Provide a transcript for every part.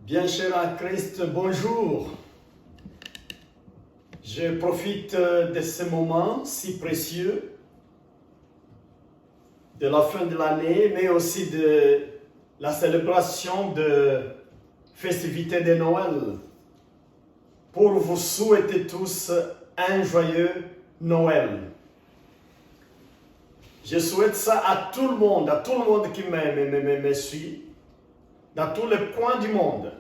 Bien cher à Christ, bonjour. Je profite de ce moment si précieux, de la fin de l'année, mais aussi de la célébration de festivités de Noël, pour vous souhaiter tous un joyeux Noël. Je souhaite ça à tout le monde qui me suit, dans tous les coins du monde.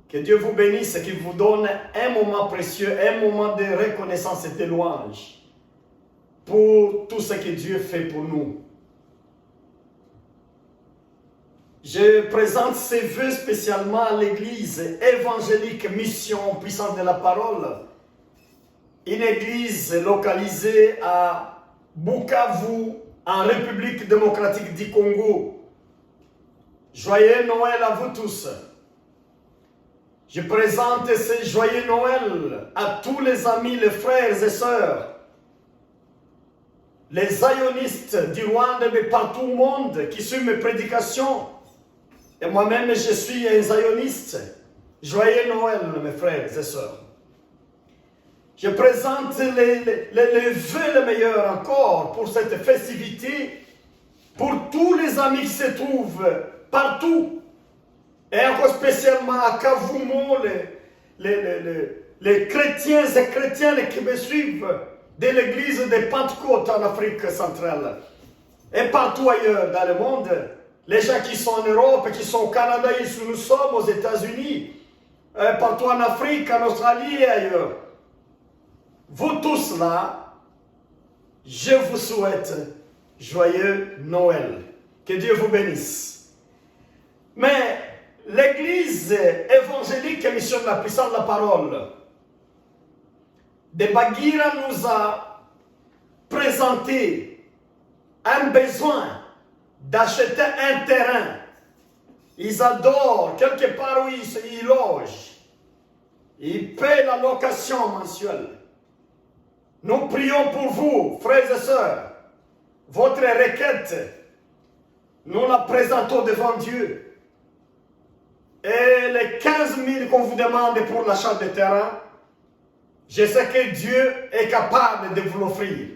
Que Dieu vous bénisse et qu'il vous donne un moment précieux, un moment de reconnaissance et de louange pour tout ce que Dieu fait pour nous. Je présente ces vœux spécialement à l'Église évangélique Mission Puissance de la Parole, une église localisée à Bukavu, en République démocratique du Congo. Joyeux Noël à vous tous. Je présente ce joyeux Noël à tous les amis, les frères et sœurs, les zionistes du Rwanda et partout au monde qui suivent mes prédications. Et moi-même, je suis un zioniste. Joyeux Noël, mes frères et sœurs. Je présente les vœux les meilleurs encore pour cette festivité, pour tous les amis qui se trouvent partout, et encore spécialement à Kavumo, les chrétiens et chrétiennes qui me suivent de l'église de Pentecôte en Afrique centrale, et partout ailleurs dans le monde, les gens qui sont en Europe, qui sont au Canada, ici nous sommes aux États-Unis, partout en Afrique, en Australie et ailleurs. Vous tous là, je vous souhaite joyeux Noël. Que Dieu vous bénisse. Mais l'église évangélique Mission de la Puissance de la Parole de Bagira nous a présenté un besoin d'acheter un terrain. Ils adorent, quelque part où ils logent. Ils paient la location mensuelle. Nous prions pour vous, frères et sœurs. Votre requête, nous la présentons devant Dieu. Et les 15 000 qu'on vous demande pour l'achat de terrain, je sais que Dieu est capable de vous l'offrir.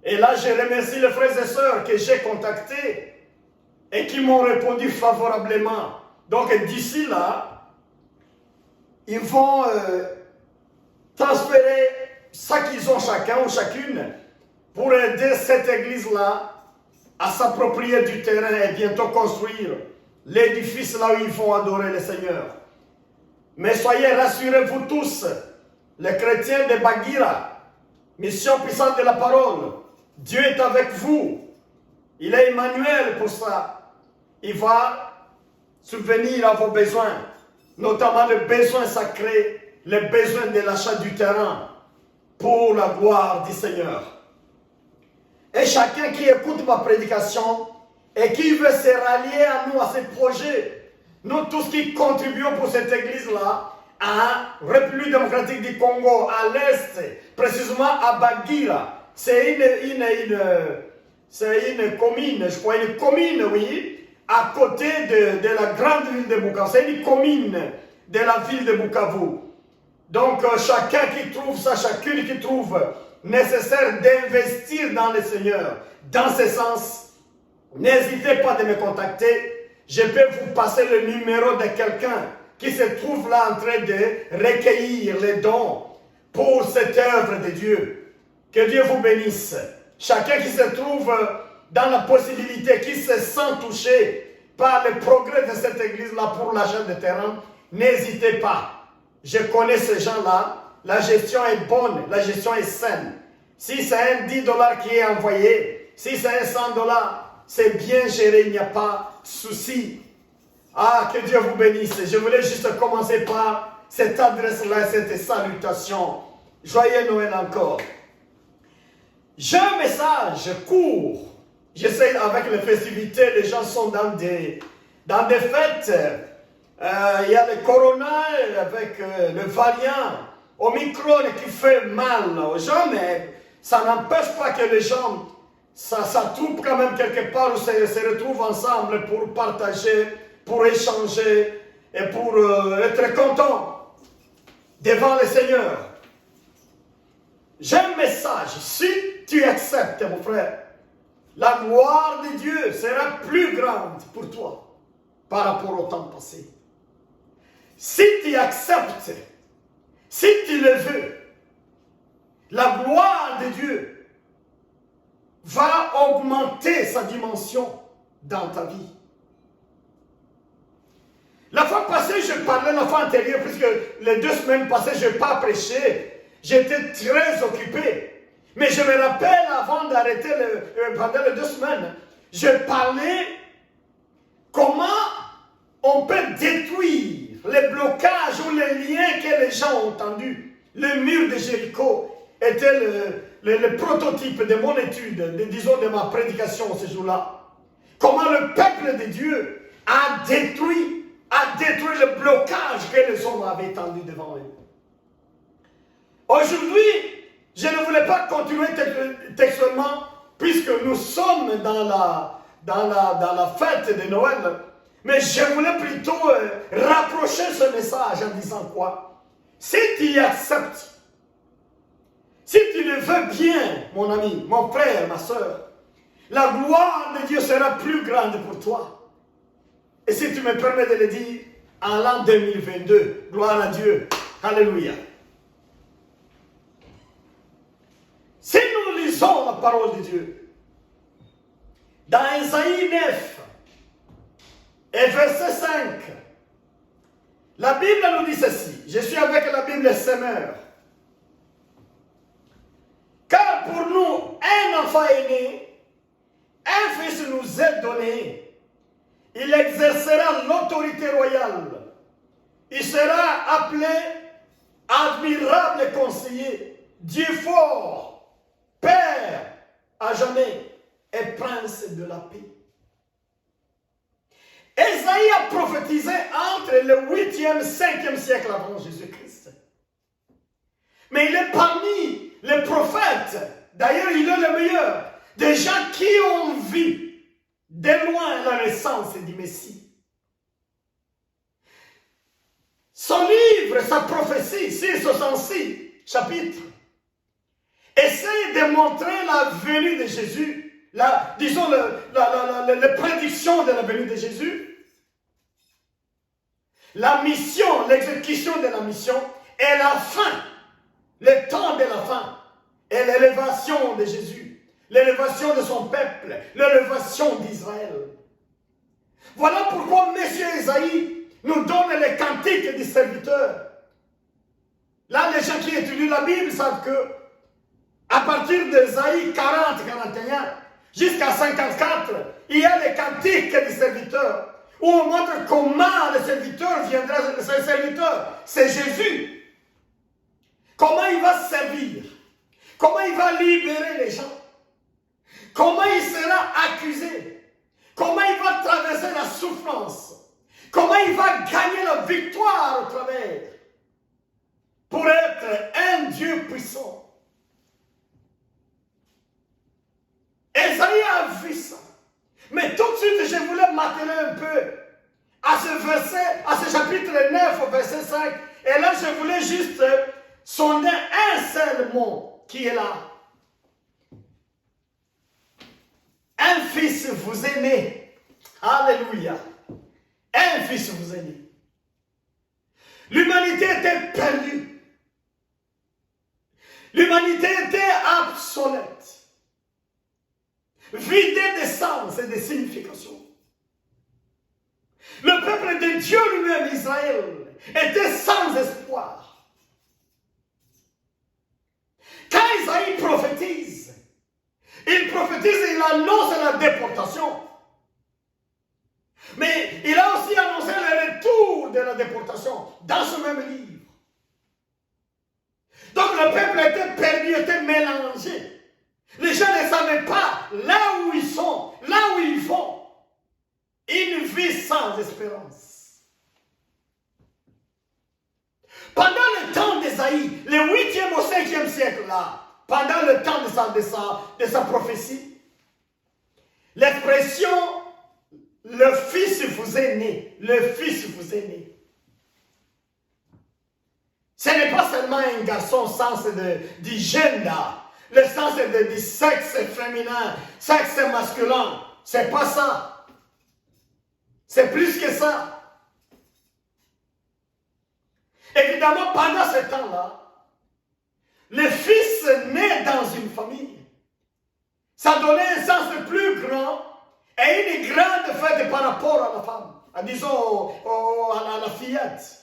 Et là, je remercie les frères et sœurs que j'ai contactés et qui m'ont répondu favorablement. Donc d'ici là, ils vont transférer ça qu'ils ont chacun ou chacune pour aider cette église-là à s'approprier du terrain et bientôt construire l'édifice là où ils vont adorer le Seigneur. Mais soyez rassurés, vous tous, les chrétiens de Bagira, Mission Puissante de la Parole, Dieu est avec vous. Il est Emmanuel pour ça. Il va subvenir à vos besoins, notamment les besoins sacrés, les besoins de l'achat du terrain pour la gloire du Seigneur. Et chacun qui écoute ma prédication et qui veut se rallier à nous, à ce projet, nous tous qui contribuons pour cette église-là, à République démocratique du Congo, à l'Est, précisément à Bagira. C'est une commune, je crois, une commune, oui, à côté de la grande ville de Bukavu. C'est une commune de la ville de Bukavu. Donc, chacun qui trouve ça, chacune qui trouve nécessaire d'investir dans le Seigneur, dans ce sens, n'hésitez pas de me contacter. Je peux vous passer le numéro de quelqu'un qui se trouve là en train de recueillir les dons pour cette œuvre de Dieu. Que Dieu vous bénisse. Chacun qui se trouve dans la possibilité, qui se sent touché par le progrès de cette église-là pour l'achat de terrain, n'hésitez pas. Je connais ces gens-là. La gestion est bonne, la gestion est saine. Si c'est un 10 $ qui est envoyé, si c'est un 100 $, c'est bien géré, il n'y a pas de souci. Ah, que Dieu vous bénisse. Je voulais juste commencer par cette adresse-là, cette salutation. Joyeux Noël encore. J'ai un message court. Je sais, avec les festivités, les gens sont dans des fêtes. Il y a le corona avec le variant Omicron qui fait mal aux gens, mais ça n'empêche pas que les gens ça trouve quand même quelque part où se retrouvent ensemble pour partager pour échanger et pour être content devant le Seigneur. J'ai un message. Si tu acceptes, mon frère, la gloire de Dieu sera plus grande pour toi par rapport au temps passé. Si tu acceptes, si tu le veux, la gloire de Dieu va augmenter sa dimension dans ta vie. La fois passée, je parlais, la fois antérieure, puisque les 2 semaines passées, je n'ai pas prêché. J'étais très occupé. Mais je me rappelle, avant d'arrêter pendant les 2 semaines, je parlais comment on peut détruire les blocages ou les liens que les gens ont tendus. Le mur de Jéricho était le prototype de mon étude, disons de ma prédication ce jour-là. Comment le peuple de Dieu a détruit le blocage que les hommes avaient tendu devant eux. Aujourd'hui, je ne voulais pas continuer textuellement, puisque nous sommes dans la fête de Noël, mais je voulais plutôt rapprocher ce message en disant quoi? Si tu y acceptes, si tu le veux bien, mon ami, mon frère, ma soeur, la gloire de Dieu sera plus grande pour toi. Et si tu me permets de le dire, en l'an 2022, gloire à Dieu, alléluia. Si nous lisons la parole de Dieu, dans Ésaïe 9 et verset 5, la Bible nous dit ceci. Je suis avec la Bible Semeur. Car pour nous, un enfant est né, un fils nous est donné. Il exercera l'autorité royale. Il sera appelé admirable conseiller, Dieu fort, Père à jamais et prince de la paix. Ésaïe a prophétisé entre le 8e et 5e siècle avant Jésus-Christ. Mais il est parmi les prophètes, d'ailleurs il est le meilleur, des gens qui ont vu de loin la naissance du Messie. Son livre, sa prophétie, 666 chapitres, essaie de montrer la venue de Jésus, disons les prédictions de la venue de Jésus, la mission, l'exécution de la mission, et la fin, le temps de la fin, et l'élévation de Jésus, l'élévation de son peuple, l'élévation d'Israël. Voilà pourquoi M. Ésaïe nous donne les cantiques du serviteur. Là, les gens qui étudient la Bible savent que à partir d'Ésaïe 40-41 jusqu'à 54, il y a les cantiques du serviteur, où on montre comment le serviteur viendra. Le serviteur, c'est Jésus. Comment il va servir, comment il va libérer les gens, comment il sera accusé, comment il va traverser la souffrance, comment il va gagner la victoire au travers, pour être un Dieu puissant. Ésaïe a vu ça. Mais tout de suite, je voulais m'atteler un peu à ce verset, à ce chapitre 9, au verset 5. Et là, je voulais juste sonder un seul mot qui est là. Un fils vous est né. Alléluia. Un fils vous est né. L'humanité était perdue. L'humanité était obsolète. Vidée de sens et de signification. Le peuple de Dieu lui-même, Israël, était sans espoir. Quand Isaïe prophétise, il annonce la déportation. Mais il a aussi annoncé le retour de la déportation dans ce même livre. Donc le peuple était perdu, était mélangé. Les gens ne savaient pas là où ils sont, là où ils vont. Une vie sans espérance. Pendant le temps d'Ésaïe, le 8e au 5e siècle là, pendant le temps de sa prophétie, l'expression le Fils vous est né. Le Fils vous est né. Ce n'est pas seulement un garçon au sens du gender, le sens du sexe féminin, sexe masculin. C'est pas ça. C'est plus que ça. Évidemment, pendant ce temps-là, le Fils naît dans une famille. Ça donnait un sens plus grand et une grande fête par rapport à la femme, disons à la fillette.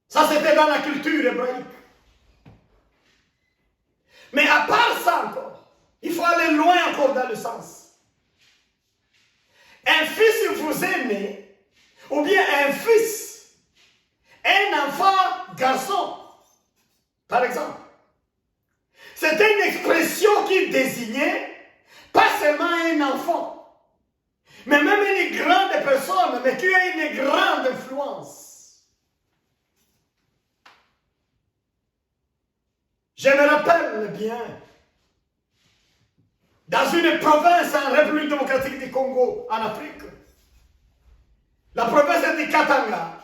Ça, c'était dans la culture hébraïque. Mais à part ça encore, il faut aller loin encore dans le sens. Un fils vous est né, ou bien un fils, un enfant garçon, par exemple. C'était une expression qui désignait pas seulement un enfant, mais même une grande personne, mais qui a une grande influence. Je me rappelle bien, dans une province en République démocratique du Congo, en Afrique, la province de Katanga,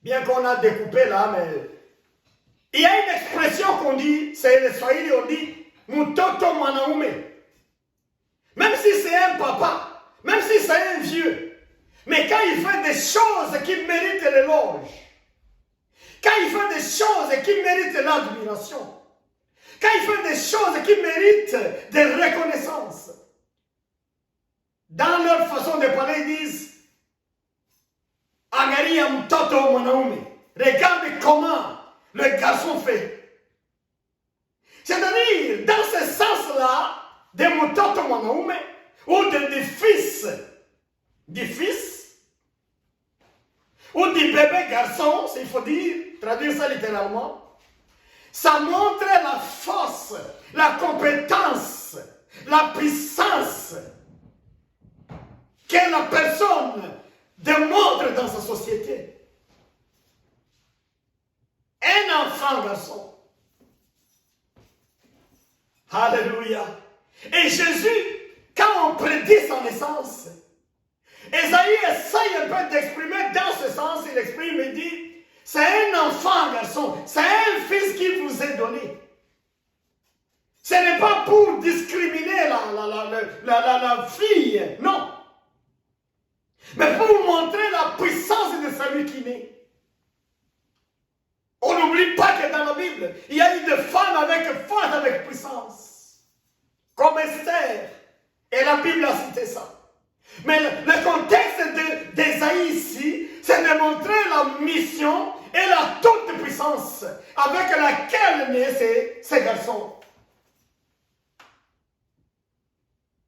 bien qu'on a découpé là, mais il y a une expression qu'on dit, c'est le Swahili, on dit Mutoto Mwanaume. Même si c'est un papa, même si c'est un vieux, mais quand il fait des choses qui méritent l'éloge, quand il fait des choses qui méritent l'admiration, quand il fait des choses qui méritent des reconnaissances, dans leur façon de parler, ils disent Angalia Mutoto Mwanaume. Regarde comment le garçon fait. C'est-à-dire, dans ce sens-là, de Mutoto Mwanaume, ou du fils, ou du bébé garçon, s'il faut dire, traduire ça littéralement, ça montre la force, la compétence, la puissance que la personne démontre dans sa société. Un enfant garçon. Alléluia. Et Jésus, quand on prédit son naissance, Esaïe essaye un peu d'exprimer dans ce sens, il exprime et dit, c'est un enfant garçon, c'est un fils qui vous est donné. Ce n'est pas pour discriminer la fille, non. Mais pour montrer la puissance de celui qui naît. On n'oublie pas que dans la Bible, il y a eu des femmes avec force, avec puissance. Comme Esther. Et la Bible a cité ça. Mais le contexte d'Ésaïe ici, c'est de montrer la mission et la toute puissance avec laquelle naissent ces garçons.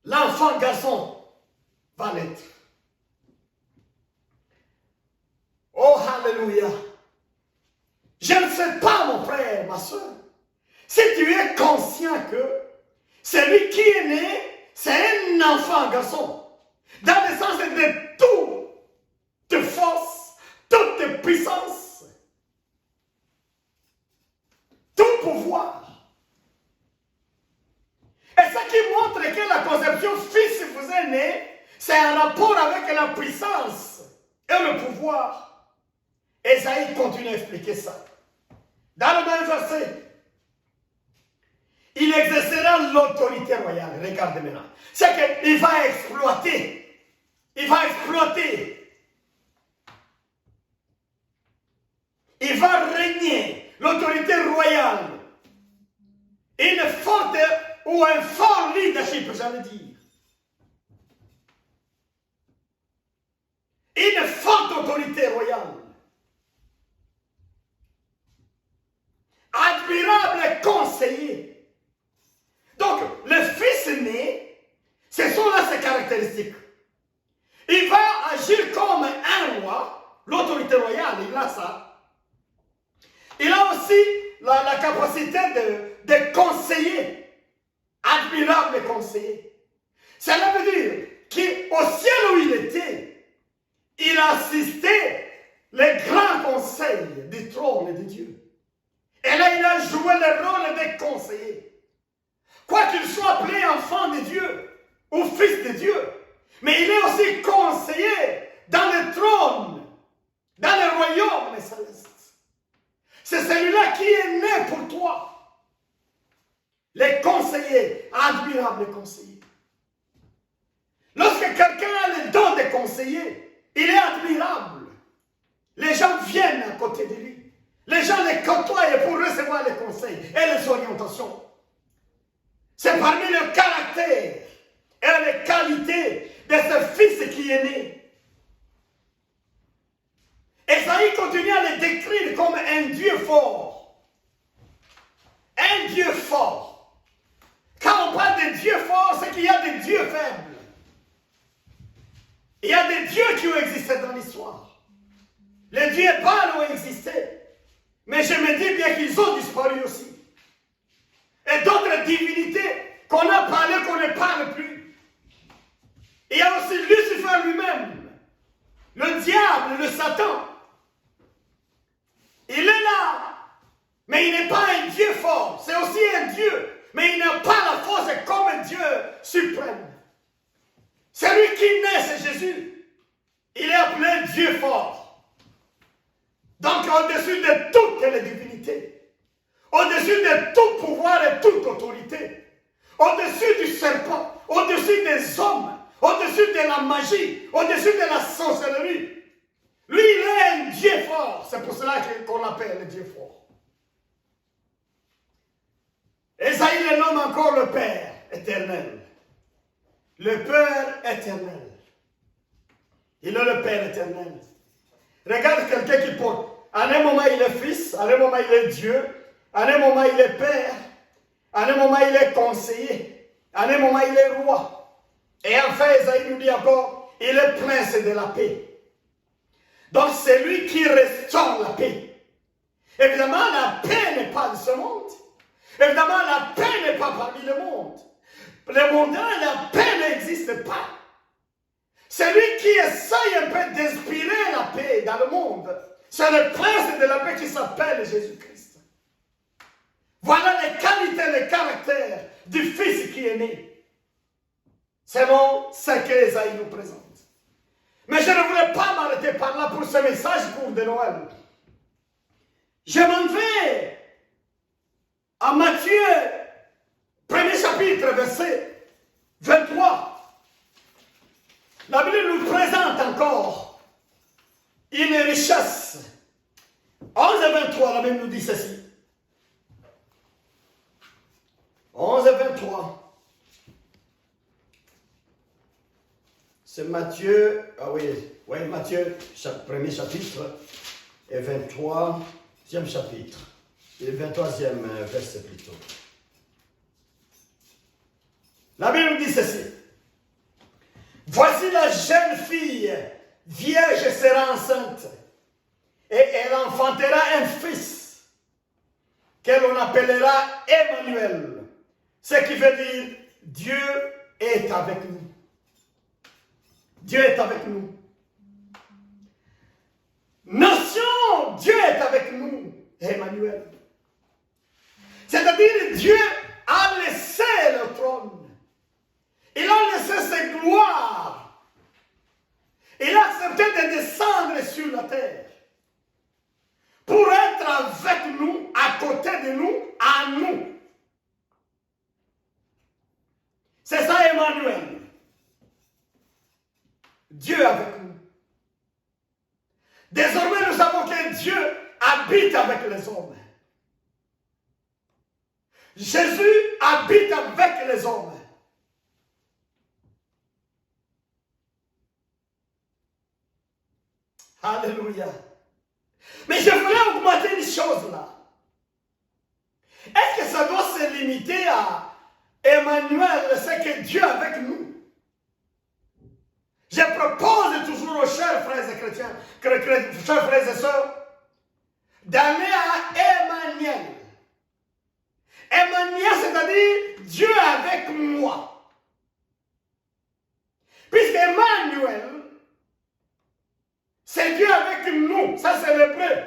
L'enfant garçon va naître. Oh, alléluia. Je ne sais pas, mon frère, ma soeur, si tu es conscient que celui qui est né, c'est un enfant garçon. Dans le sens de toute force, toute puissance, tout pouvoir. Et ce qui montre que la conception fils vous est né, c'est un rapport avec la puissance et le pouvoir. Esaïe continue à expliquer ça. Dans le même verset, il exercera l'autorité royale. Regardez maintenant. C'est qu'il va exploiter. Il va exploiter. Il va régner l'autorité royale. Une forte ou un fort leadership, j'allais dire. Une forte autorité royale. Admirable conseiller. Donc, le fils né, ce sont là ses caractéristiques. Il va agir comme un roi, l'autorité royale, il a ça. Il a aussi la capacité de conseiller, admirable conseiller. Cela veut dire qu'au ciel où il était, il assistait les grands conseils du trône de Dieu. Et là, il a joué le rôle de conseiller. Quoi qu'il soit appelé enfant de Dieu, ou fils de Dieu. Mais il est aussi conseiller dans le trône, dans le royaume céleste. C'est celui-là qui est né pour toi. Les conseillers, admirables conseillers. Lorsque quelqu'un a le don de conseiller, il est admirable. Les gens viennent à côté de lui. Les gens les côtoient pour recevoir les conseils et les orientations. C'est parmi le caractère et les qualités de ce fils qui est né. Esaïe continue à le décrire comme un Dieu fort. Un Dieu fort. Quand on parle de Dieu fort, c'est qu'il y a des dieux faibles. Il y a des dieux qui ont existé dans l'histoire. Les dieux Baal ont existé. Mais je me dis bien qu'ils ont disparu aussi. Et d'autres divinités qu'on a parlé, qu'on ne parle plus. Il y a aussi Lucifer lui-même, le diable, le Satan. Il est là, mais il n'est pas un Dieu fort. C'est aussi un Dieu, mais il n'a pas la force comme un Dieu suprême. Celui qui naît, c'est Jésus. Il est appelé Dieu fort. Donc au-dessus de toutes les divinités, au-dessus de tout pouvoir et toute autorité, au-dessus du serpent, au-dessus des hommes, au-dessus de la magie, au-dessus de la sorcellerie. Lui, il est un Dieu fort. C'est pour cela qu'on l'appelle le Dieu fort. Esaïe le nomme encore le Père éternel. Le Père éternel. Il est le Père éternel. Regarde quelqu'un qui porte. À un moment, il est fils. À un moment, il est Dieu. À un moment, il est Père. À un moment, il est conseiller. À un moment, il est roi. Et enfin, Esaïe nous dit encore, il est prince de la paix. Donc, c'est lui qui restaure la paix. Évidemment, la paix n'est pas de ce monde. Évidemment, la paix n'est pas parmi le monde. Le mondain, la paix n'existe pas. C'est lui qui essaye un peu d'inspirer la paix dans le monde. C'est le prince de la paix qui s'appelle Jésus-Christ. Voilà les qualités, les caractères du Fils qui est né. Selon ce que Esaïe nous présente. Mais je ne voulais pas m'arrêter par là pour ce message court de Noël. Je m'en vais à Matthieu, premier chapitre, verset 23. La Bible nous présente encore une richesse. 11 et 23, la Bible nous dit ceci. 11 et 23. C'est Matthieu, Matthieu, premier chapitre, et 23e chapitre, et 23e verset plutôt. La Bible nous dit ceci. Voici la jeune fille, vierge sera enceinte, et elle enfantera un fils, qu'elle on appellera Emmanuel, ce qui veut dire Dieu est avec nous. Dieu est avec nous. Nation, Dieu est avec nous, Emmanuel. C'est-à-dire, Dieu a laissé le trône. Il a laissé ses gloires. Il a accepté de descendre sur la terre pour être avec nous, à côté de nous, à nous. C'est ça, Emmanuel. Dieu avec nous. Désormais, nous savons que Dieu habite avec les hommes. Jésus habite avec les hommes. Alléluia. Mais je voulais augmenter une chose là. Est-ce que ça doit se limiter à Emmanuel, c'est que Dieu avec nous? Je propose toujours aux chers frères et chrétiens, chers frères et sœurs, d'aller à Emmanuel. Emmanuel, c'est-à-dire Dieu avec moi. Puisque Emmanuel, c'est Dieu avec nous. Ça, c'est l'hébreu.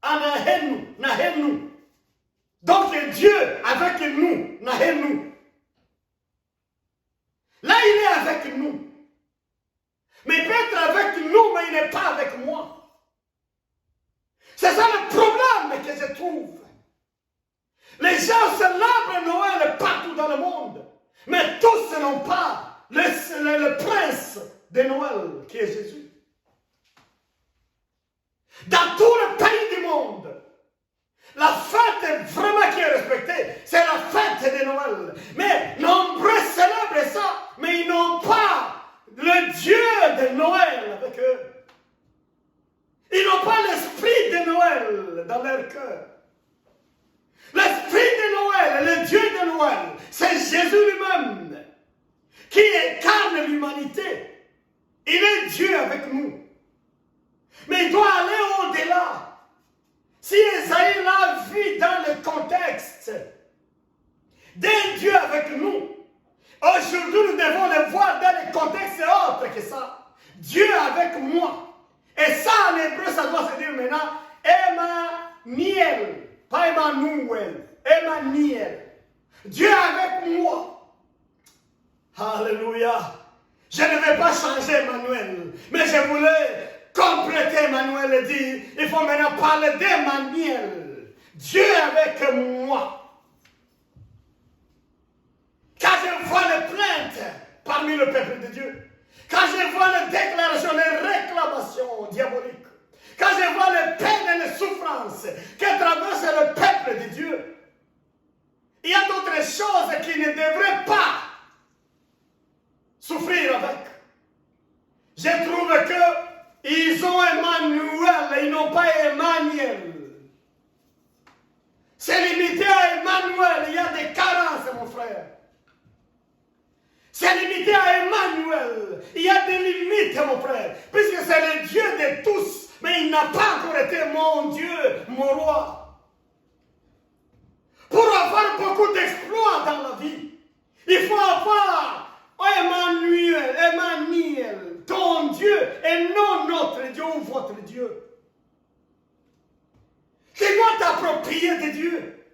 Anahenu, Nahenu. Donc, Dieu avec nous, Nahenu. avec nous. Mais il peut être avec nous, mais il n'est pas avec moi. C'est ça le problème que je trouve. Les gens célèbrent Noël partout dans le monde, mais tous n'ont pas le prince de Noël qui est Jésus. Dans tout le pays du monde, la fête vraiment qui est respectée, c'est la fête de Noël. Mais nombreux célèbrent ça, mais ils n'ont pas le Dieu de Noël avec eux. Ils n'ont pas l'esprit de Noël dans leur cœur. L'esprit de Noël, le Dieu de Noël, c'est Jésus lui-même qui incarne l'humanité. Il est Dieu avec nous. Mais il doit aller au-delà. Si Esaïe l'a vu dans le contexte d'un Dieu avec nous, aujourd'hui nous devons le voir dans le contexte autre que ça. Dieu avec moi. Et ça en hébreu, ça doit se dire maintenant Emmanuel, pas Emmanuel, Emmanuel. Dieu avec moi. Alléluia. Je ne vais pas changer Emmanuel, mais je voulais compléter Emmanuel et dire, il faut maintenant parler d'Emmanuel. Dieu avec moi. Quand je vois les plaintes parmi le peuple de Dieu, quand je vois les déclarations, les réclamations diaboliques, quand je vois les peines et les souffrances que traverse le peuple de Dieu, il y a d'autres choses qui ne devraient pas souffrir avec. Je trouve qu'ils ont Emmanuel, ils n'ont pas Emmanuel. C'est limité à Emmanuel, il y a des carences, mon frère. C'est limité à Emmanuel. Il y a des limites, mon frère. Puisque c'est le Dieu de tous. Mais il n'a pas encore été mon Dieu, mon roi. Pour avoir beaucoup d'exploits dans la vie, il faut avoir Emmanuel, Emmanuel, ton Dieu, et non notre Dieu ou votre Dieu. Tu dois t'approprier de Dieu.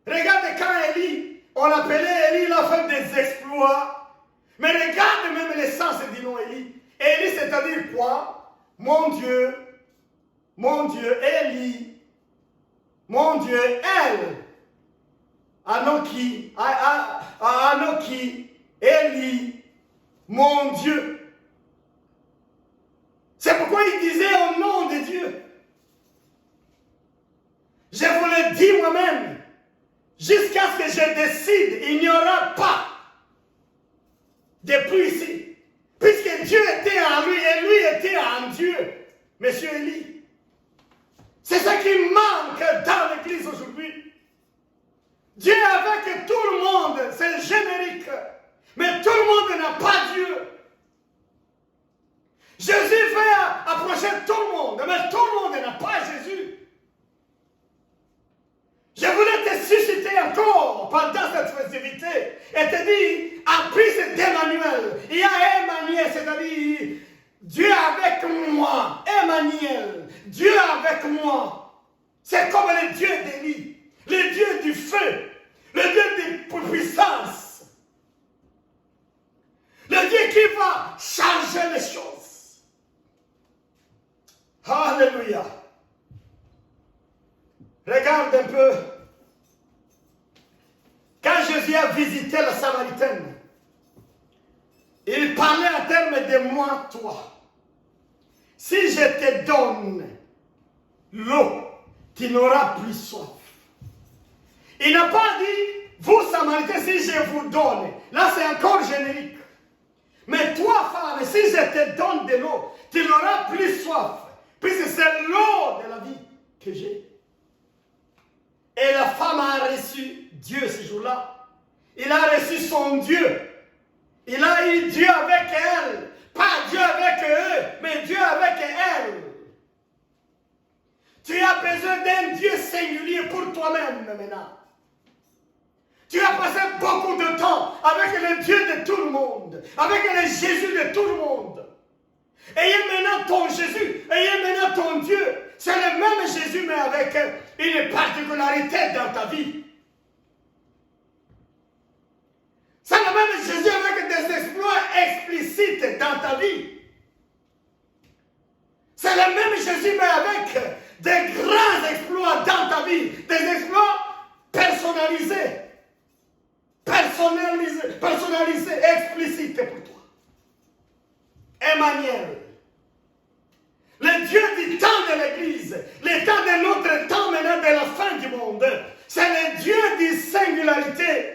Regarde quand Élie, on l'appelait Élie, il a fait des exploits. Mais regarde même l'essence du nom Élie. Élie, c'est-à-dire quoi? Mon Dieu, Élie, mon Dieu, elle. Anoki, Élie, mon Dieu. C'est pourquoi il disait au nom de Dieu. Je vous le dis moi-même. Jusqu'à ce que je décide, il n'y aura pas de pluie ici. Puisque Dieu était en lui et lui était en Dieu. Monsieur Élie. C'est ça qui manque dans l'église aujourd'hui. Dieu avec tout le monde, c'est générique. Mais tout le monde n'a pas Dieu. Jésus fait approcher tout le monde, mais tout le monde n'a pas Jésus. Je voulais te susciter encore pendant cette festivité et te dire, en plus d'Emmanuel, il y a Emmanuel, c'est-à-dire Dieu avec moi, Emmanuel, Dieu avec moi. C'est comme le Dieu d'Élie, le Dieu du feu, le Dieu de puissance, le Dieu qui va changer les choses. Alléluia. Regarde un peu. Quand Jésus a visité la Samaritaine, il parlait en termes de moi, toi. Si je te donne l'eau, tu n'auras plus soif. Il n'a pas dit, vous Samaritains, si je vous donne. Là, c'est encore générique. Mais toi, femme, si je te donne de l'eau, tu n'auras plus soif. Puisque c'est l'eau de la vie que j'ai. Et la femme a reçu Dieu ce jour-là. Il a reçu son Dieu. Il a eu Dieu avec elle. Pas Dieu avec eux, mais Dieu avec elle. Tu as besoin d'un Dieu singulier pour toi-même maintenant. Tu as passé beaucoup de temps avec le Dieu de tout le monde. Avec le Jésus de tout le monde. Ayez maintenant ton Jésus. Ayez maintenant ton Dieu. C'est le même Jésus, mais avec une particularité dans ta vie. C'est le même Jésus avec des exploits explicite dans ta vie. C'est le même Jésus, mais avec des grands exploits dans ta vie, des exploits personnalisés, explicites pour toi. Emmanuel, le Dieu du temps de l'Église, le temps de notre temps maintenant de la fin du monde, c'est le Dieu de singularité.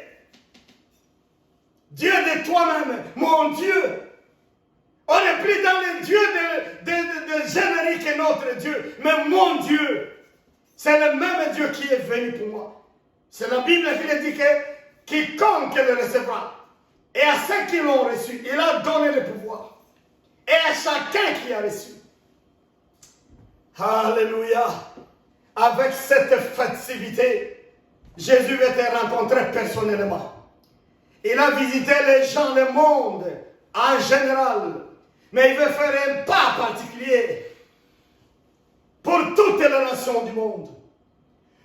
Dieu de toi-même, mon Dieu. On n'est plus dans le Dieu de générique et notre Dieu, mais mon Dieu. C'est le même Dieu qui est venu pour moi. C'est la Bible qui dit que quiconque le recevra, et à ceux qui l'ont reçu, il a donné le pouvoir. Et à chacun qui a reçu. Alléluia. Avec cette festivité, Jésus veut te rencontrer personnellement. Il a visité les gens, le monde en général. Mais il veut faire un pas particulier pour toutes les nations du monde,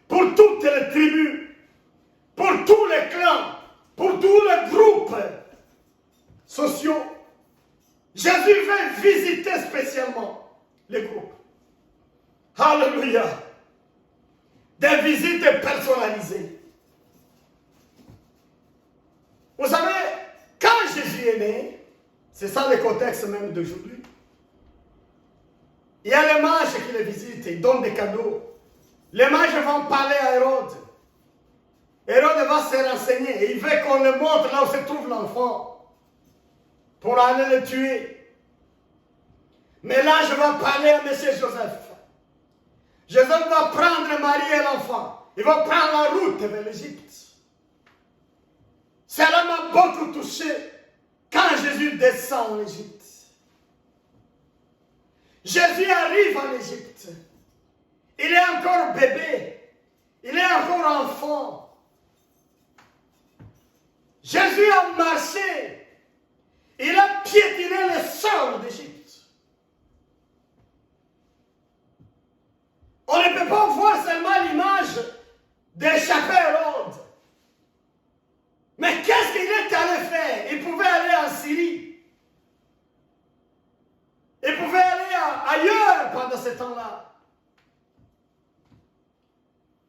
pour toutes les tribus, pour tous les clans, pour tous les groupes sociaux. Jésus veut visiter spécialement les groupes. Alléluia. Des visites personnalisées. Vous savez, quand Jésus est né, c'est ça le contexte même d'aujourd'hui. Il y a les mages qui les visitent, ils donnent des cadeaux. Les mages vont parler à Hérode. Hérode va se renseigner et il veut qu'on le montre là où se trouve l'enfant pour aller le tuer. Mais l'ange va parler à M. Joseph. Joseph va prendre Marie et l'enfant. Il va prendre la route vers l'Égypte. Cela m'a beaucoup touché quand Jésus descend en Égypte. Jésus arrive en Égypte. Il est encore bébé. Il est encore enfant. Jésus a marché. Il a piétiné le sol d'Égypte. On ne peut pas voir seulement l'image d'échapper à Hérode. Mais qu'est-ce qu'il est allé faire? Il pouvait aller en Syrie. Il pouvait aller ailleurs pendant ce temps-là.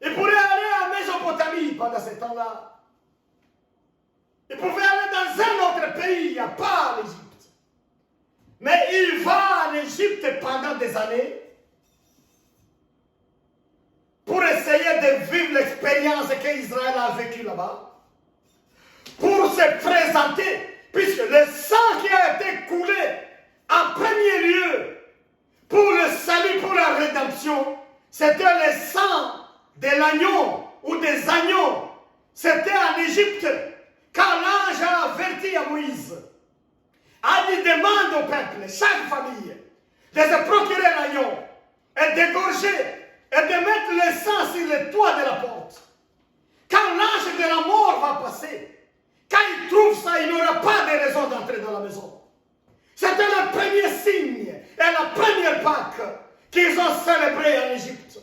Il pourrait aller en Mésopotamie pendant ce temps-là. Il pouvait aller dans un autre pays, à part l'Égypte. Mais il va en Égypte pendant des années pour essayer de vivre l'expérience qu'Israël a vécue là-bas. Pour se présenter, puisque le sang qui a été coulé en premier lieu pour le salut, pour la rédemption, c'était le sang de l'agneau ou des agneaux. C'était en Égypte, quand l'ange a averti à Moïse, a dit demande au peuple, chaque famille, de se procurer l'agneau et d'égorger et de mettre le sang sur le toit de la porte. Quand l'ange de la mort va passer, quand il trouve ça, il n'aura pas de raison d'entrer dans la maison. C'était le premier signe et la première Pâque qu'ils ont célébrée en Égypte.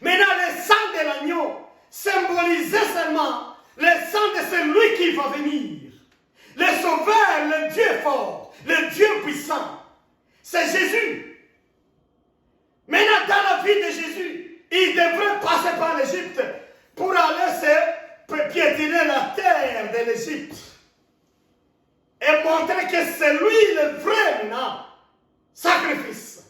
Maintenant, le sang de l'agneau symbolisait seulement le sang de celui qui va venir. Le Sauveur, le Dieu fort, le Dieu puissant. C'est Jésus. Maintenant, dans la vie de Jésus, il devrait passer par l'Égypte pour aller se piétiner la terre de l'Égypte et montrer que c'est lui le vrai maintenant sacrifice.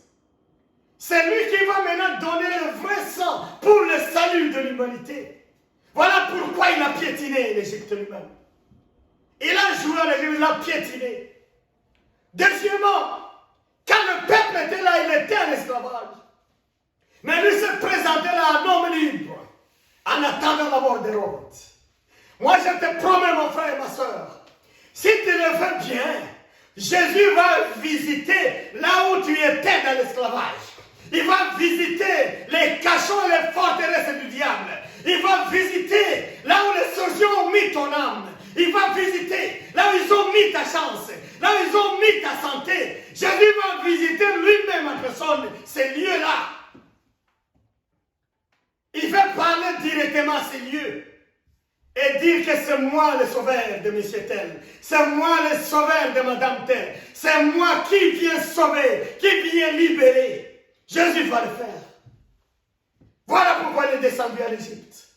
C'est lui qui va maintenant donner le vrai sang pour le salut de l'humanité. Voilà pourquoi il a piétiné l'Égypte lui-même. Il a joué à l'Égypte, il a piétiné. Deuxièmement, quand le peuple était là, il était en esclavage. Mais lui se présentait là un homme libre, en attendant la mort d'Hérode. Moi, je te promets, mon frère et ma soeur, si tu le veux bien, Jésus va visiter là où tu étais dans l'esclavage. Il va visiter les cachots et les forteresses du diable. Il va visiter là où les sorciers ont mis ton âme. Il va visiter là où ils ont mis ta chance, là où ils ont mis ta santé. Jésus va visiter lui-même en personne ces lieux-là. Il veut parler directement à ces lieux. et dire que c'est moi le sauveur de monsieur tel, c'est moi le sauveur de madame tel, c'est moi qui viens sauver, qui viens libérer. Jésus va le faire. Voilà pourquoi il est descendu à l'Égypte.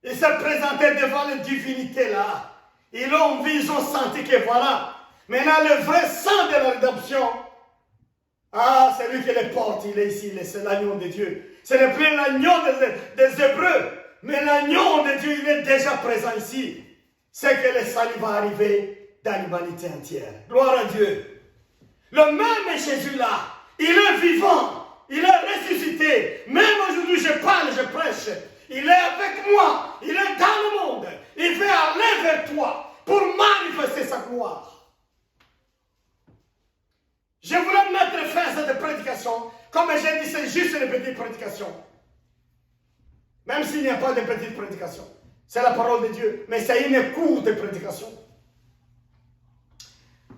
Il s'est présenté devant les divinités là. Ils l'ont vu, ils ont senti que voilà. Maintenant le vrai sang de la rédemption, ah, c'est lui qui les porte, il est ici, c'est l'agneau de Dieu. Ce n'est plus l'agneau des Hébreux, mais l'agneau de Dieu, il est déjà présent ici. C'est que le salut va arriver dans l'humanité entière. Gloire à Dieu. Le même Jésus-là, il est vivant, il est ressuscité. Même aujourd'hui, je parle, je prêche. Il est avec moi, il est dans le monde. Il veut aller vers toi pour manifester sa gloire. Je voulais mettre fin à cette prédication. Comme j'ai dit, c'est juste une petite prédication. Même s'il n'y a pas de petite prédication. C'est la parole de Dieu. Mais c'est une courte prédication.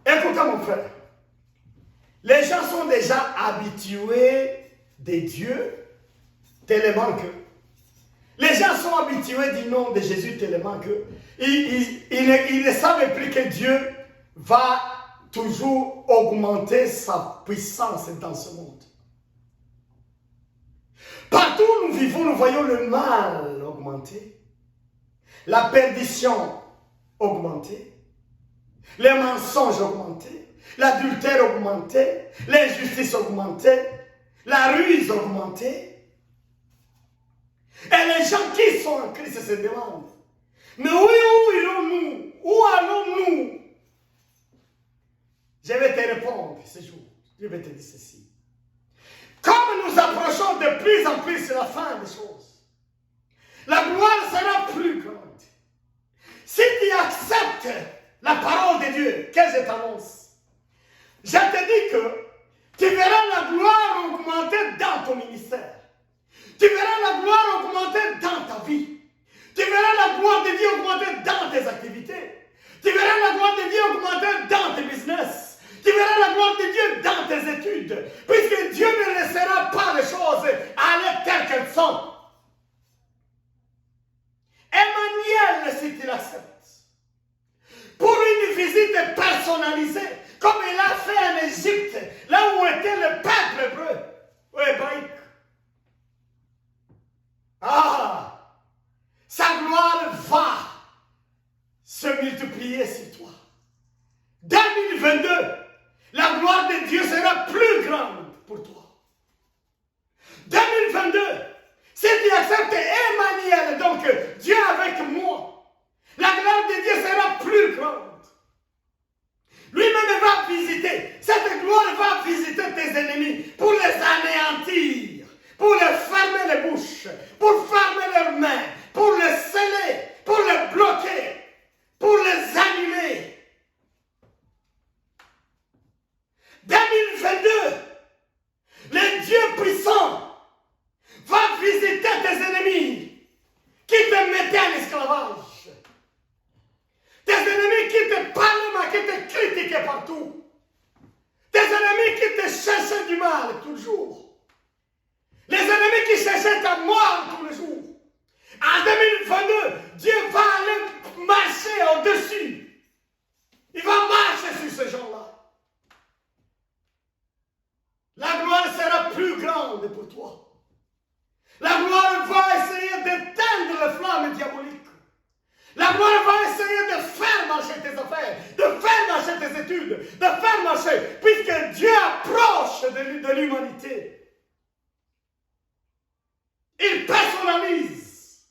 Écoutez mon frère. Les gens sont déjà habitués des dieux tellement que. Les gens sont habitués du nom de Jésus tellement que. Ils ne savent plus que Dieu va toujours augmenter sa puissance dans ce monde. Partout où nous vivons, nous voyons le mal augmenter, la perdition augmenter, les mensonges augmenter, l'adultère augmenter, l'injustice augmenter, la ruse augmenter. Et les gens qui sont en Christ se demandent, mais où irons-nous? Où allons-nous? Je vais te répondre ce jour. Je vais te dire ceci. Comme nous approchons de plus en plus de la fin des choses, la gloire sera plus grande. Si tu acceptes la parole de Dieu que je t'annonce, je te dis que tu verras la gloire augmenter dans ton ministère. Tu verras la gloire augmenter dans ta vie. Tu verras la gloire de Dieu augmenter dans tes activités. Tu verras la gloire de Dieu augmenter dans tes business. Tu verras la gloire de Dieu dans tes études, puisque Dieu ne laissera pas les choses aller telles qu'elles sont. Emmanuel, si tu l'acceptes, pour une visite personnalisée, comme il a fait en Égypte, là où était le peuple hébreu, ou hébraïque. Ah, sa gloire va se multiplier sur toi. 2022, la gloire de Dieu sera plus grande pour toi. 2022, si tu acceptes Emmanuel, donc Dieu avec moi, la gloire de Dieu sera plus grande. Lui-même va visiter, cette gloire va visiter tes ennemis pour les anéantir, pour les fermer les bouches, pour fermer leurs mains, pour les sceller, pour les bloquer, pour les annuler. 2022, le Dieu puissant va visiter tes ennemis qui te mettaient en esclavage. Tes ennemis qui te parlaient, qui te critiquaient partout. Tes ennemis qui te cherchaient du mal toujours. Les ennemis qui cherchaient ta mort tous les jours. En 2022, Dieu va aller marcher au-dessus. Il va marcher sur ces gens-là. La gloire sera plus grande pour toi. La gloire va essayer d'éteindre les flammes diaboliques. La gloire va essayer de faire marcher tes affaires, de faire marcher tes études, de faire marcher, puisque Dieu approche de l'humanité. Il personnalise.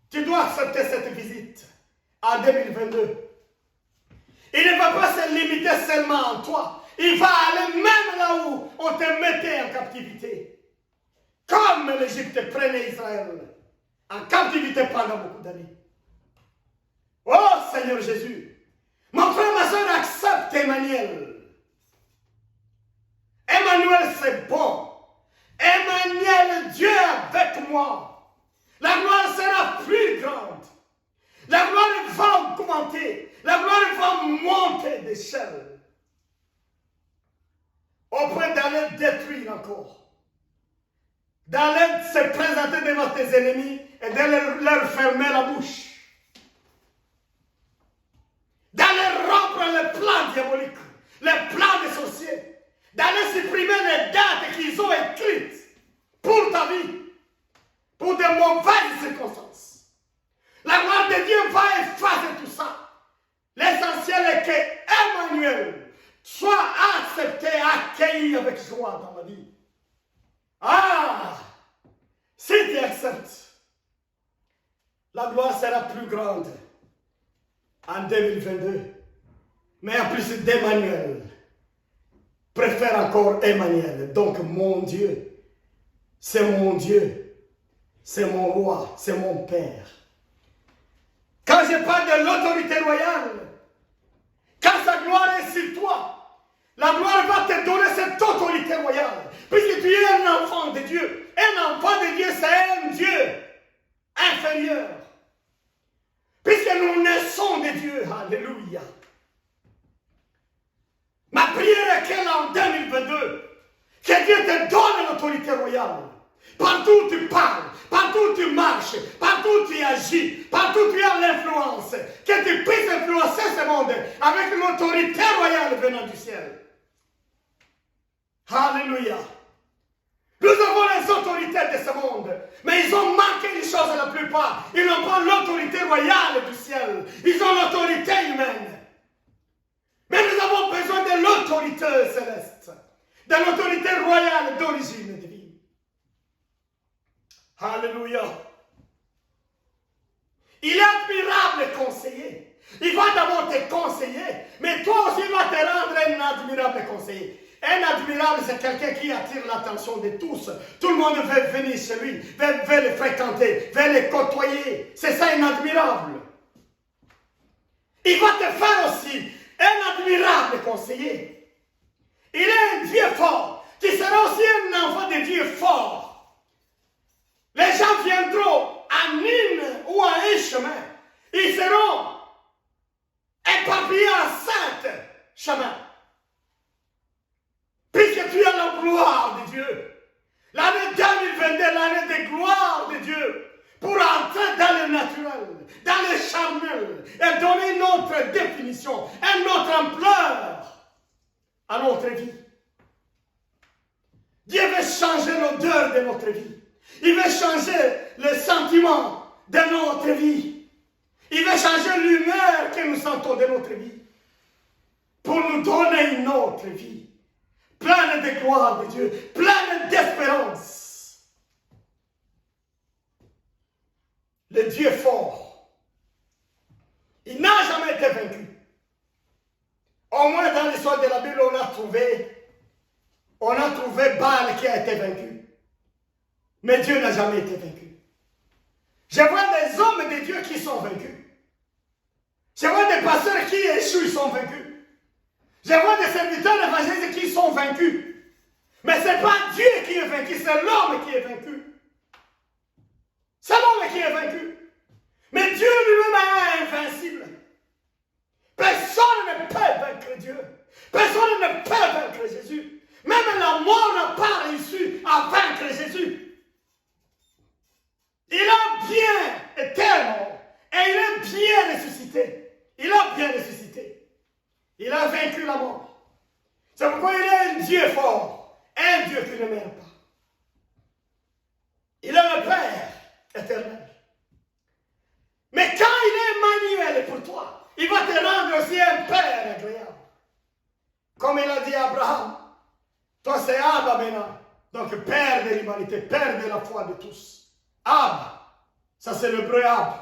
Tu dois accepter cette visite en 2022. Il ne va pas se limiter seulement en toi. Il va aller même là où on te mettait en captivité. Comme l'Égypte prenait Israël en captivité pendant beaucoup d'années. Oh Seigneur Jésus, mon frère, ma soeur, accepte Emmanuel. Emmanuel, c'est bon. Emmanuel, Dieu avec moi. La gloire sera plus grande. La gloire va augmenter. La gloire va monter d'échelle. Au point d'aller détruire encore. D'aller se présenter devant tes ennemis et de leur faire fermer la bouche, d'aller rompre les plans diaboliques, les plans des sorciers, d'aller supprimer les dates qu'ils ont écrites pour ta vie, pour de mauvaises circonstances. La gloire de Dieu va effacer tout ça. L'essentiel est que Emmanuel soit accepté, accueilli avec joie dans la vie. Ah! Si tu acceptes, la gloire sera plus grande en 2022. Mais en plus d'Emmanuel, préfère encore Emmanuel. Donc mon Dieu, c'est mon Dieu, c'est mon roi, c'est mon Père. Quand je parle de l'autorité royale, quand sa gloire est sur toi, la gloire va te donner cette autorité royale. Puisque tu es un enfant de Dieu. Un enfant de Dieu, c'est un Dieu inférieur. Puisque nous naissons de Dieu. Alléluia. Ma prière est qu'en 2022, que Dieu te donne l'autorité royale. Partout où tu parles, partout où tu marches, partout où tu agis, partout où tu as l'influence, que tu puisses influencer ce monde avec l'autorité royale venant du ciel. Alléluia. Nous avons les autorités de ce monde, mais ils ont manqué une chose la plupart. Ils n'ont pas l'autorité royale du ciel. Ils ont l'autorité humaine. Mais nous avons besoin de l'autorité céleste, de l'autorité royale d'origine divine. Alléluia. Il est admirable conseiller. Il va d'abord te conseiller, mais toi aussi il va te rendre un admirable conseiller. Un admirable, c'est quelqu'un qui attire l'attention de tous. Tout le monde veut venir chez lui, veut le fréquenter, veut le côtoyer. C'est ça un admirable. Il va te faire aussi un admirable conseiller. Il est un Dieu fort, qui sera aussi un enfant de Dieu fort. Les gens viendront à une ou à un chemin. Ils seront éparpillés à 5 chemins. Puisque tu as la gloire de Dieu. L'année 2022, l'année de gloire de Dieu. Pour entrer dans le naturel, dans le charnel, et donner une autre définition, une autre ampleur à notre vie. Dieu veut changer l'odeur de notre vie. Il veut changer le sentiment de notre vie. Il veut changer l'humeur que nous sentons de notre vie. Pour nous donner une autre vie. Pleine de gloire de Dieu. Pleine d'espérance. Le Dieu fort. Il n'a jamais été vaincu. Au moins dans l'histoire de la Bible, on a trouvé Baal qui a été vaincu. Mais Dieu n'a jamais été vaincu. Je vois des hommes de Dieu qui sont vaincus. Je vois des pasteurs qui échouent, ils sont vaincus. Je vois des serviteurs évangélistes qui sont vaincus. Mais ce n'est pas Dieu qui est vaincu, c'est l'homme qui est vaincu. C'est l'homme qui est vaincu. Mais Dieu lui-même est invincible. Personne ne peut vaincre Dieu. Personne ne peut vaincre Jésus. Même la mort n'a pas réussi à vaincre Jésus. Il a bien été mort et il est bien ressuscité. Il a bien ressuscité. Il a vaincu la mort. C'est pourquoi il est un Dieu fort, un Dieu qui ne meurt pas. Il est le Père éternel. Mais quand il est Emmanuel pour toi, il va te rendre aussi un Père agréable. Comme il a dit à Abraham, toi c'est Abba maintenant, donc Père de l'humanité, Père de la foi de tous. Ab, ça c'est le l'hébreu Ab,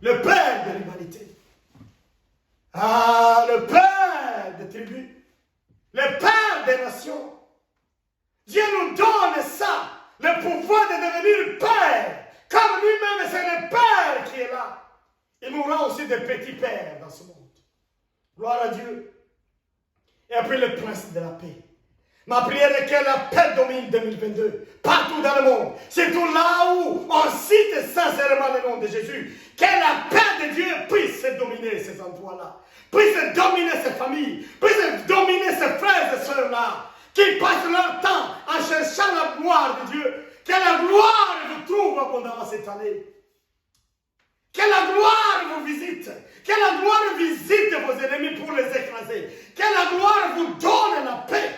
le Père de l'humanité. Ah, le Père des tribus, le Père des nations. Dieu nous donne ça, le pouvoir de devenir Père, comme lui-même c'est le Père qui est là. Il nous rend aussi des petits pères dans ce monde. Gloire à Dieu. Et après le prince de la paix. Ma prière est que la paix domine 2022, partout dans le monde. Surtout là où on cite sincèrement le nom de Jésus. Que la paix de Dieu puisse dominer ces endroits-là. Puisse dominer ces familles. Puisse dominer ces frères et sœurs-là. Qui passent leur temps en cherchant la gloire de Dieu. Que la gloire vous trouve abondamment cette année. Que la gloire vous visite. Que la gloire visite vos ennemis pour les écraser. Que la gloire vous donne la paix.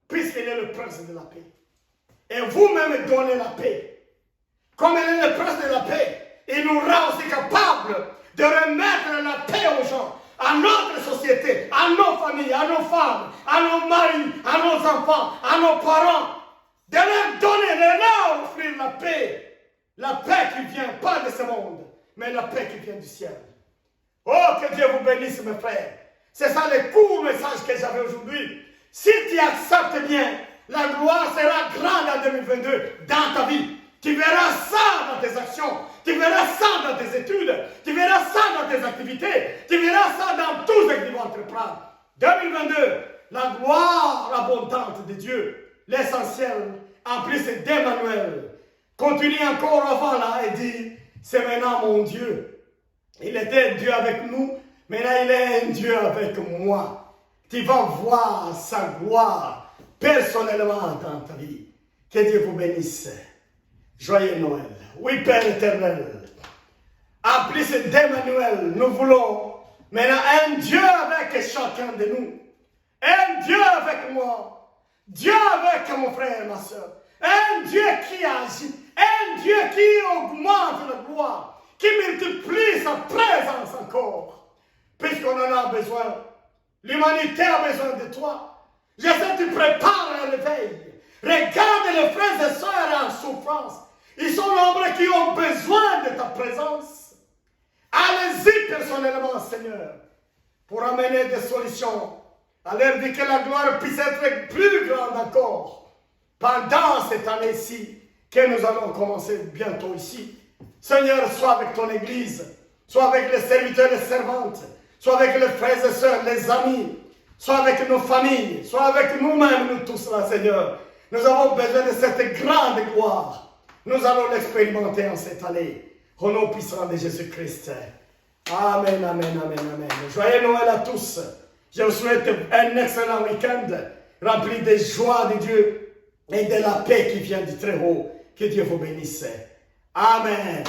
Puisqu'il est le prince de la paix. Et vous-même donnez la paix. Comme il est le prince de la paix, il nous rend aussi capables de remettre la paix aux gens, à notre société, à nos familles, à nos femmes, à nos maris, à nos enfants, à nos parents. De leur donner, de leur offrir la paix. La paix qui vient pas de ce monde, mais la paix qui vient du ciel. Oh, que Dieu vous bénisse, mes frères. C'est ça le court message que j'avais aujourd'hui. Si tu acceptes bien, la gloire sera grande en 2022 dans ta vie. Tu verras ça dans tes actions. Tu verras ça dans tes études. Tu verras ça dans tes activités. Tu verras ça dans tout ce que tu vas entreprendre. 2022, la gloire abondante de Dieu, l'essentiel, en plus d'Emmanuel, continue encore avant là et dit, c'est maintenant mon Dieu. Il était Dieu avec nous, maintenant il est un Dieu avec moi. Tu vas voir sa gloire personnellement dans ta vie. Que Dieu vous bénisse. Joyeux Noël. Oui, Père éternel. En plus d'Emmanuel, nous voulons maintenant un Dieu avec chacun de nous. Un Dieu avec moi. Dieu avec mon frère et ma soeur. Un Dieu qui agit. Un Dieu qui augmente la gloire. Qui multiplie sa présence encore. Puisqu'on en a besoin. L'humanité a besoin de toi. Je sais que tu prépares un réveil. Regarde les frères et sœurs en souffrance. Ils sont nombreux qui ont besoin de ta présence. Allez-y personnellement, Seigneur, pour amener des solutions. À leur dire que la gloire puisse être plus grande encore. Pendant cette année-ci, que nous allons commencer bientôt ici. Seigneur, sois avec ton Église. Sois avec les serviteurs et les servantes. Sois avec les frères et sœurs, les amis. Sois avec nos familles. Sois avec nous-mêmes, nous tous là, Seigneur. Nous avons besoin de cette grande gloire. Nous allons l'expérimenter en cette année. Au nom puissant de Jésus-Christ. Amen, amen, amen, amen. Joyeux Noël à tous. Je vous souhaite un excellent week-end rempli de joie de Dieu et de la paix qui vient du Très-Haut. Que Dieu vous bénisse. Amen.